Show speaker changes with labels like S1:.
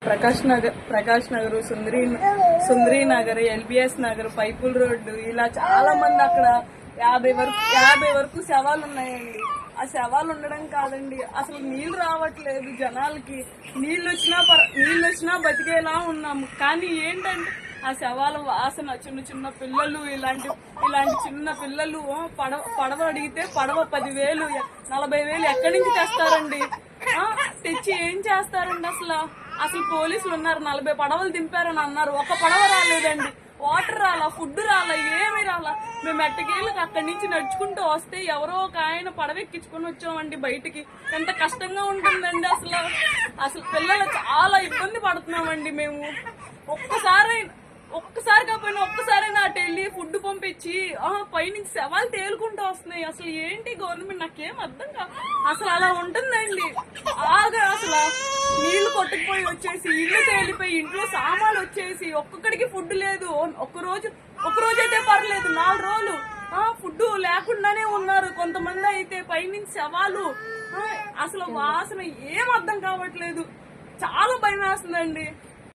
S1: Prakash Nagar, Sundari Nagar, lbs Nagar, పైపుల్ road, ఇలా చాలా మంది అక్కడ 50 వరకు శవాలు ఉన్నాయండి. ఆ శవాలు ఉండడం కాదండి, అసలు నీళ్లు రావట్లేదు జనాలకి. నీళ్ళు వచ్చినా బతికేలా ఉన్నాము. కానీ ఏంటంటే ఆ శవాల వాసన, చిన్న పిల్లలు, ఇలాంటి చిన్న పిల్లలు పడవ అడిగితే పడవ 10,000, 40,000 ఎక్కడి నుంచి తెస్తారండి? తెచ్చి ఏం చేస్తారండి? అసలు పోలీసులు ఉన్నారు, 40 పడవలు దింపారని అన్నారు. ఒక పడవ రాలేదండి. వాటర్ రాలా, ఫుడ్ రాలా, ఏమీ రాలా. మేము ఎట్టకేళ్ళకి అక్కడి నుంచి నడుచుకుంటూ వస్తే ఎవరో ఒక ఆయన పడవెక్కించుకొని వచ్చామండి బయటికి. ఎంత కష్టంగా ఉంటుందండి అసలు పిల్లలు చాలా ఇబ్బంది పడుతున్నామండి మేము. ఒక్కసారి కాకపోయినా ఒక్కసారైనా అటు వెళ్ళి ఫుడ్ పంపించి పైనుంచి శవాలు తేలుకుంటూ వస్తున్నాయి. అసలు ఏంటి గవర్నమెంట్, నాకేం అర్థం కాదు. అసలు అలా ఉంటుందండి. అసలు నీళ్లు కొట్టుకుపోయి వచ్చేసి, ఇల్లు తేలిపోయి, ఇంట్లో సామాన్లు వచ్చేసి, ఒక్కొక్కడికి ఫుడ్ లేదు. ఒక్కరోజు అయితే పర్లేదు, 4 రోజులు ఫుడ్ లేకుండానే ఉన్నారు. కొంతమంది అయితే పైనుంచి శవాలు. అసలు వాసన ఏం అర్థం కావట్లేదు. చాలా భయం వేస్తుందండి.